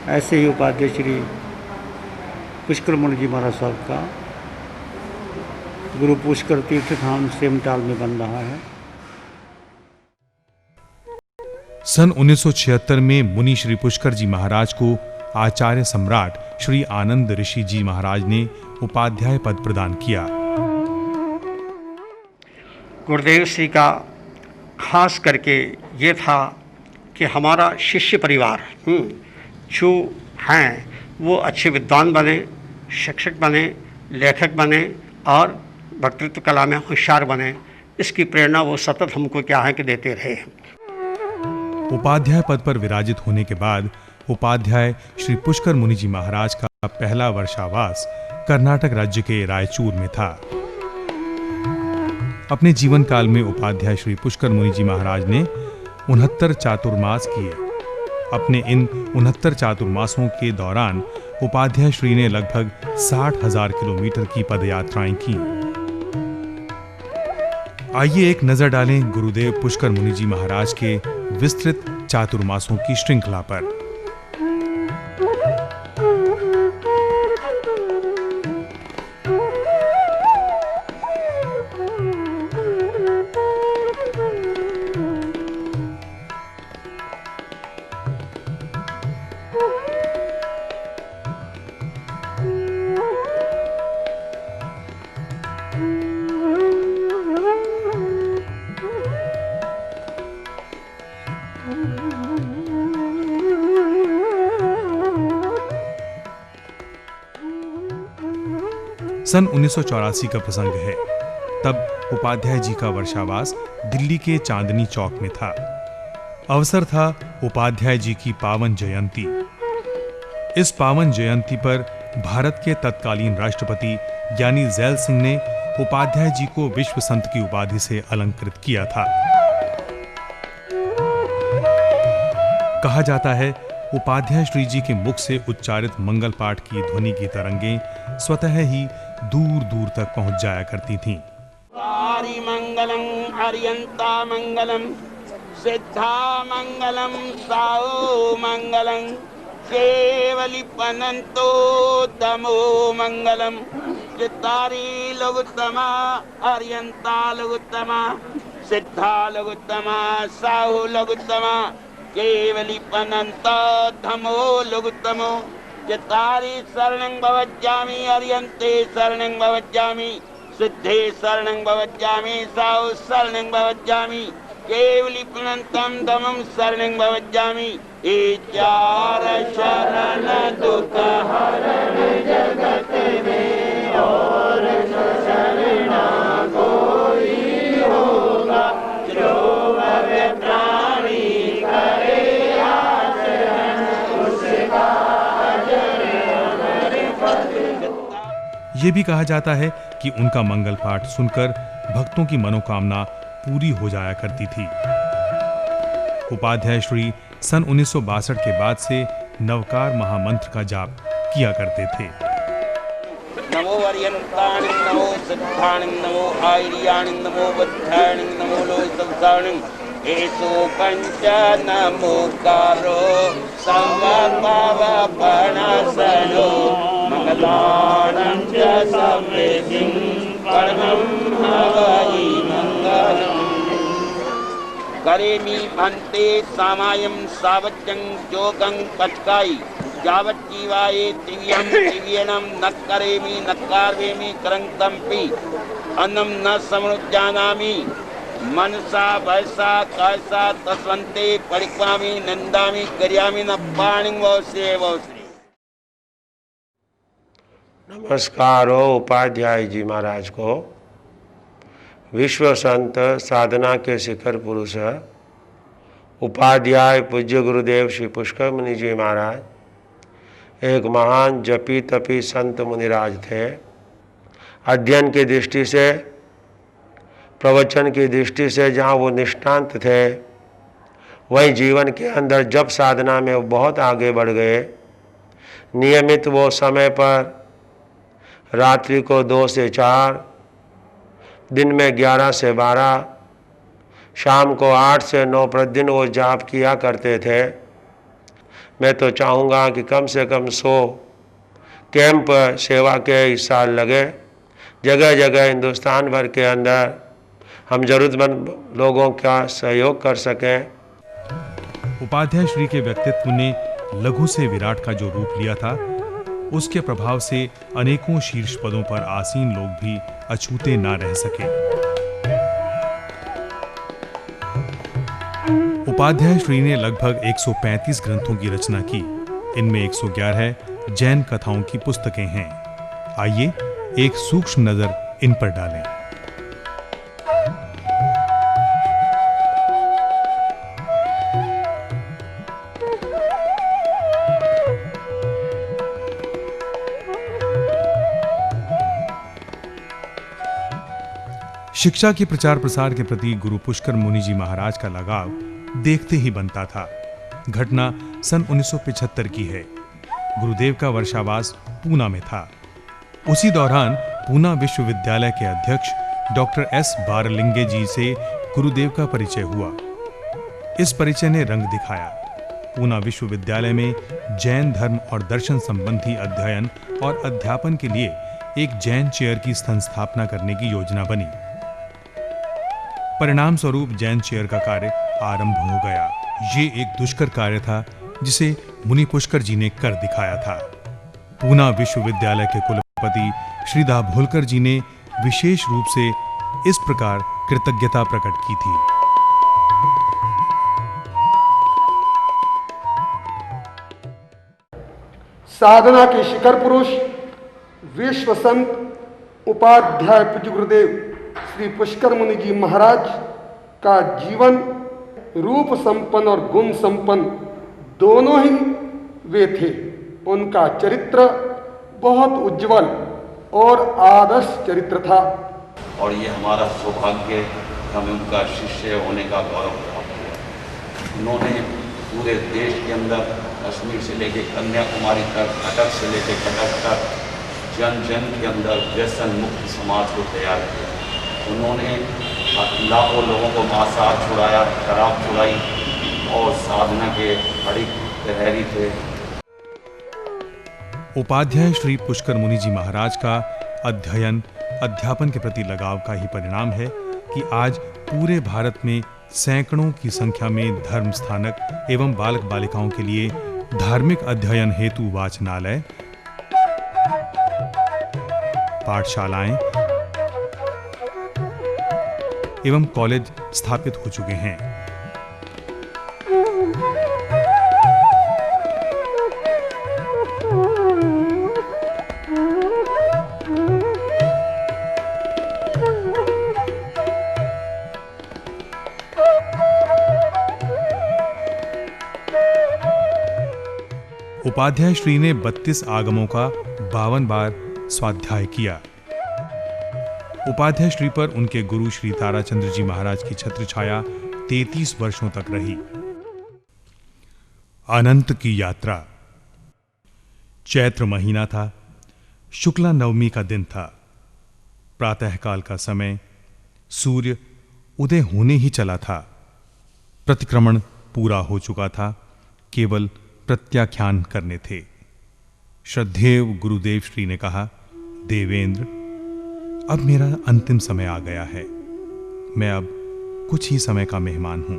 ऐसे ही उपाध्याय श्री पुष्कर मुनि जी महाराज साहब का गुरु पुष्कर तीर्थ धाम सेमटाल में बन रहा है। सन 1976 में मुनि श्री पुष्कर जी महाराज को आचार्य सम्राट श्री आनंद ऋषि जी महाराज ने उपाध्याय पद प्रदान किया। गुरुदेव श्री का खास करके ये था कि हमारा शिष्य परिवार जो हैं वो अच्छे विद्वान बने, शिक्षक बने, लेखक बने और वक्तृत्व कला में होशियार बने। इसकी प्रेरणा वो सतत हमको क्या है कि देते रहे। उपाध्याय पद पर विराजित होने के बाद उपाध्याय श्री पुष्कर मुनि जी महाराज का पहला वर्षावास कर्नाटक राज्य के रायचूर में था। अपने जीवन काल में उपाध्याय श्री पुष्कर मुनि जी महाराज ने 69 चातुर्मास किए। अपने इन 69 चातुर्मासों के दौरान उपाध्याय श्री ने लगभग 60,000 किलोमीटर की पदयात्राएं की। आइए एक नजर डालें गुरुदेव पुष्कर मुनि जी महाराज के विस्तृत चातुर्मासों की श्रृंखला पर। सन 1984 का प्रसंग है। तब उपाध्याय जी का वर्षावास दिल्ली के चांदनी चौक में था। अवसर था उपाध्याय जी की पावन जयंती। इस पावन जयंती पर भारत के तत्कालीन राष्ट्रपति ज्ञानी ज़ैल सिंह ने उपाध्याय जी को विश्व संत की उपाधि से अलंकृत किया था। कहा जाता है उपाध्याय श्री जी के मुख से उच्चारित मंगल पाठ की ध्वनि की तरंगें स्वतः ही दूर दूर तक पहुंच जाया करती थीं। हरि मंगलम हरियंता मंगलम सिद्धा मंगलम साओ मंगलम केवली पनंतो तमो मंगलम चितारी लघुत्तमा हरियंता लघुत्तमा सिद्धा लघुत्तमा साओ लघुत्तमा केवली पनंतो धमो लघुत्तमो चितारी शरणं भवज्जामि हरियन्ते शरणं भवज्जामि सिद्धे शरणं भवज्जामि साओ शरणं भवज्जामि केवली पुनन्तं धमं शरणं भवज्जामि। ये चार शरण दुख हरण जगत में और न शरणा कोई होगा जो भव प्राणी करे आचरण उसका ये भी कहा जाता है कि उनका मंगल पाठ सुनकर भक्तों की मनोकामना पूरी हो जाया करती थी। उपाध्याय श्री सन 1962 के बाद से नवकार महामंत्र का जाप किया करते थे। नमो वरियंतानि नमो सिद्धानि नमो आयर्याणि नमो बुद्धानि नमो लोकसंसारणि एसो पंच नमोकारो संवत्सव प्रणसनो मंगलानं च समृद्धिं परमं हवै मंगलम्। करेमि भन्ते सामायं सावत्यं जोगं पचकाई यावत् जीवाये दिव्यं दिव्यनं न करेमि न कार्वेमि करंतम्पि अन्नं न समनुजानामि मनसा वैसा कैसा तस्वन्ते परिक्रामि नंदामि कर्यामि न पाणिं वोसे वोसे। नमस्कार हो उपाध्याय जी महाराज को। विश्व संत साधना के शिखर पुरुष उपाध्याय पूज्य गुरुदेव श्री पुष्कर मुनि जी महाराज एक महान जपी तपी संत मुनिराज थे। अध्ययन की दृष्टि से, प्रवचन की दृष्टि से जहाँ वो निष्णांत थे, वहीं जीवन के अंदर जप साधना में वो बहुत आगे बढ़ गए। नियमित वो समय पर रात्रि को 2 से 4, दिन में 11 से 12, शाम को 8 से 9 प्रतिदिन वो जाप किया करते थे। मैं तो चाहूँगा कि कम से कम 100 कैंप सेवा के इस साल लगे, जगह जगह हिंदुस्तान भर के अंदर हम जरूरतमंद लोगों का सहयोग कर सकें। उपाध्याय श्री के व्यक्तित्व ने लघु से विराट का जो रूप लिया था, उसके प्रभाव से अनेकों शीर्ष पदों पर आसीन लोग भी अछूते ना रह सके। उपाध्याय श्री ने लगभग 135 ग्रंथों की रचना की। इनमें 111 जैन कथाओं की पुस्तकें हैं। आइए एक सूक्ष्म नजर इन पर डालें। शिक्षा के प्रचार प्रसार के प्रति गुरु पुष्कर मुनि जी महाराज का लगाव देखते ही बनता था। घटना सन 1975 की है। गुरुदेव का वर्षावास पूना में था। उसी दौरान पूना विश्वविद्यालय के अध्यक्ष डॉक्टर एस बारलिंगे जी से गुरुदेव का परिचय हुआ। इस परिचय ने रंग दिखाया। पूना विश्वविद्यालय में जैन धर्म और दर्शन संबंधी अध्ययन और अध्यापन के लिए एक जैन चेयर की स्थापना करने की योजना बनी। परिणाम स्वरूप जैन चेयर का कार्य आरंभ हो गया। ये एक दुष्कर कार्य था जिसे मुनि पुष्कर जी ने कर दिखाया था। पूना विश्वविद्यालय के कुलपति श्री दाभोलकर जी ने विशेष रूप से इस प्रकार कृतज्ञता प्रकट की थी। साधना के शिखर पुरुष विश्व संत उपाध्याय पूज्य गुरुदेव श्री पुष्कर मुनि जी महाराज का जीवन रूप संपन्न और गुण संपन्न दोनों ही वे थे। उनका चरित्र बहुत उज्जवल और आदर्श चरित्र था और ये हमारा सौभाग्य, हमें उनका शिष्य होने का गौरव प्राप्त हुआ। उन्होंने पूरे देश के अंदर कश्मीर से लेकर कन्याकुमारी तक, कटक से लेकर कटक तक जन जन के अंदर व्यसन मुक्त समाज को तैयार किया। उन्होंने लाखों लोगों को मांसाहार छुड़ाया, शराब छुड़ाई और साधना के बड़ी प्रहरी थे। उपाध्याय श्री पुष्कर मुनि जी महाराज का अध्ययन अध्यापन के प्रति लगाव का ही परिणाम है कि आज पूरे भारत में सैकड़ों की संख्या में धर्म स्थानक एवं बालक बालिकाओं के लिए धार्मिक अध्ययन हेतु वाचनालय, पाठशालाएं एवं कॉलेज स्थापित हो चुके हैं। उपाध्याय श्री ने 32 आगमों का 52 बार स्वाध्याय किया। उपाध्याय श्री पर उनके गुरु श्री ताराचंद्र जी महाराज की छत्र छाया 33 वर्षों तक रही। अनंत की यात्रा। चैत्र महीना था। शुक्ला नवमी का दिन था। प्रातःकाल का समय। सूर्य उदय होने ही चला था। प्रतिक्रमण पूरा हो चुका था। केवल प्रत्याख्यान करने थे। श्रद्धेय गुरुदेव श्री ने कहा, देवेंद्र, अब मेरा अंतिम समय आ गया है। मैं अब कुछ ही समय का मेहमान हूं।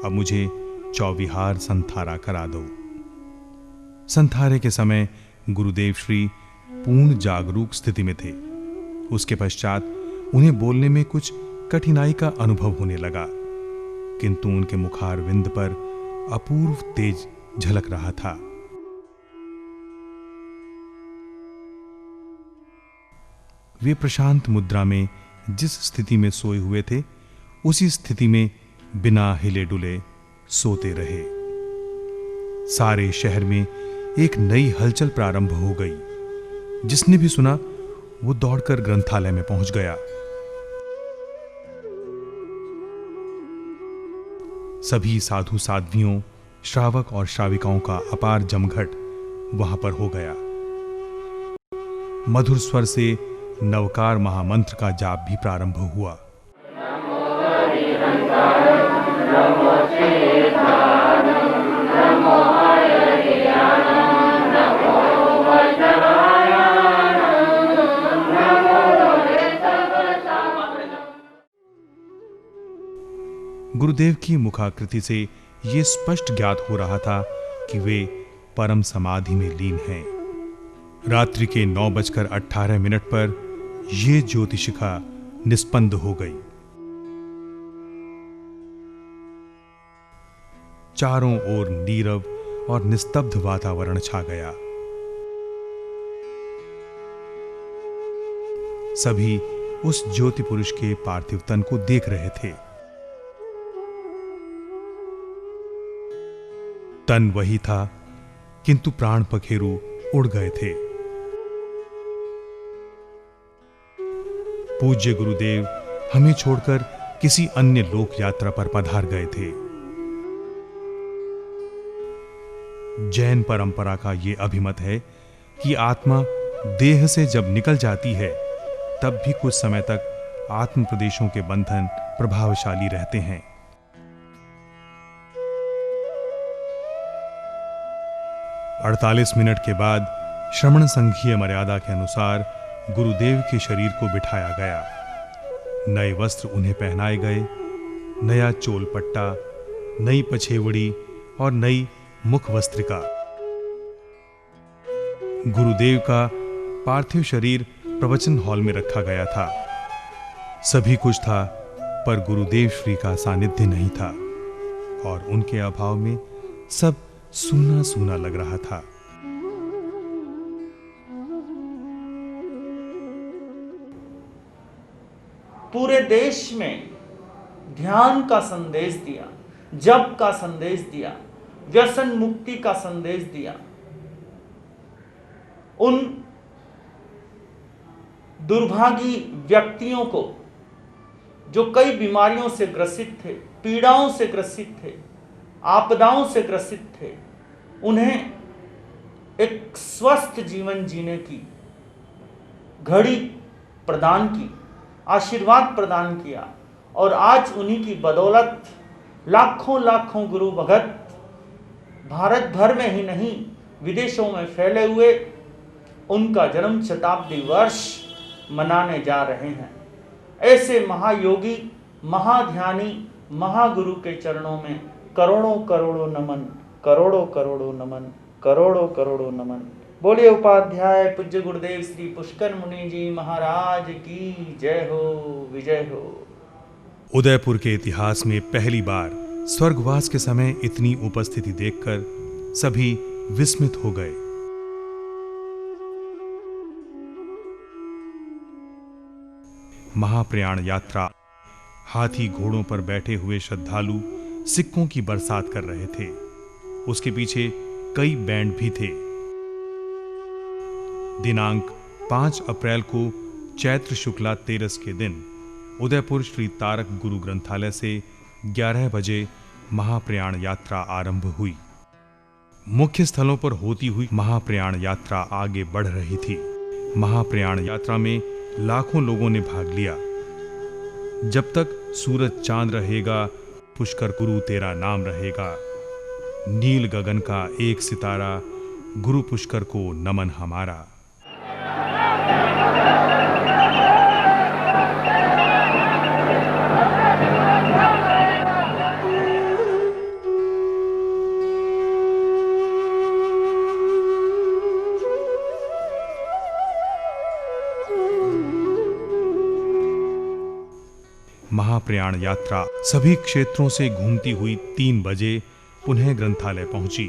अब मुझे चौविहार संथारा करा दो। संथारे के समय गुरुदेव श्री पूर्ण जागरूक स्थिति में थे। उसके पश्चात उन्हें बोलने में कुछ कठिनाई का अनुभव होने लगा, किंतु उनके मुखारविंद पर अपूर्व तेज झलक रहा था। वे प्रशांत मुद्रा में जिस स्थिति में सोए हुए थे, उसी स्थिति में बिना हिले डुले सोते रहे। सारे शहर में एक नई हलचल प्रारंभ हो गई। जिसने भी सुना वो दौड़कर ग्रंथालय में पहुंच गया। सभी साधु साध्वियों, श्रावक और श्राविकाओं का अपार जमघट वहां पर हो गया। मधुर स्वर से नवकार महामंत्र का जाप भी प्रारंभ हुआ। नमो गुरुदेव की मुखाकृति से ये स्पष्ट ज्ञात हो रहा था कि वे परम समाधि में लीन हैं। रात्रि के 9:18 पर ये ज्योतिशिखा निस्पंद हो गई। चारों ओर नीरव और निस्तब्ध वातावरण छा गया। सभी उस ज्योति पुरुष के पार्थिव तन को देख रहे थे। तन वही था, किंतु प्राण पखेरु उड़ गए थे। पूज्य गुरुदेव हमें छोड़कर किसी अन्य लोक यात्रा पर पधार गए थे। जैन परंपरा का यह अभिमत है कि आत्मा देह से जब निकल जाती है तब भी कुछ समय तक आत्म प्रदेशों के बंधन प्रभावशाली रहते हैं। अड़तालीस मिनट के बाद श्रमण संघीय मर्यादा के अनुसार गुरुदेव के शरीर को बिठाया गया। नए वस्त्र उन्हें पहनाए गए। नया चोल पट्टा, नई पछेवड़ी और नई मुख वस्त्रिका। गुरुदेव का पार्थिव शरीर प्रवचन हॉल में रखा गया था। सभी कुछ था, पर गुरुदेव श्री का सानिध्य नहीं था और उनके अभाव में सब सूना सूना लग रहा था। पूरे देश में ध्यान का संदेश दिया, जप का संदेश दिया, व्यसन मुक्ति का संदेश दिया। उन दुर्भागी व्यक्तियों को जो कई बीमारियों से ग्रसित थे, पीड़ाओं से ग्रसित थे, आपदाओं से ग्रसित थे, उन्हें एक स्वस्थ जीवन जीने की घड़ी प्रदान की, आशीर्वाद प्रदान किया। और आज उन्हीं की बदौलत लाखों लाखों गुरु भगत भारत भर में ही नहीं विदेशों में फैले हुए उनका जन्म शताब्दी वर्ष मनाने जा रहे हैं। ऐसे महायोगी, महाध्यानी, महागुरु के चरणों में करोड़ों करोड़ों नमन, करोड़ों करोड़ों नमन, करोड़ों करोड़ों नमन। बोलिए उपाध्याय पूज्य गुरुदेव श्री पुष्कर मुनि जी महाराज की जय हो, विजय हो। उदयपुर के इतिहास में पहली बार स्वर्गवास के समय इतनी उपस्थिति देखकर सभी विस्मित हो गए। महाप्रयाण यात्रा, हाथी घोड़ों पर बैठे हुए श्रद्धालु सिक्कों की बरसात कर रहे थे। उसके पीछे कई बैंड भी थे। दिनांक 5 अप्रैल को चैत्र शुक्ला तेरस के दिन उदयपुर श्री तारक गुरु ग्रंथालय से 11 बजे महाप्रयाण यात्रा आरंभ हुई। मुख्य स्थलों पर होती हुई महाप्रयाण यात्रा आगे बढ़ रही थी। महाप्रयाण यात्रा में लाखों लोगों ने भाग लिया। जब तक सूरज चांद रहेगा, पुष्कर गुरु तेरा नाम रहेगा। नील गगन का एक सितारा, गुरु पुष्कर को नमन हमारा। महाप्रयाण यात्रा सभी क्षेत्रों से घूमती हुई 3 बजे पुनः ग्रंथालय पहुंची।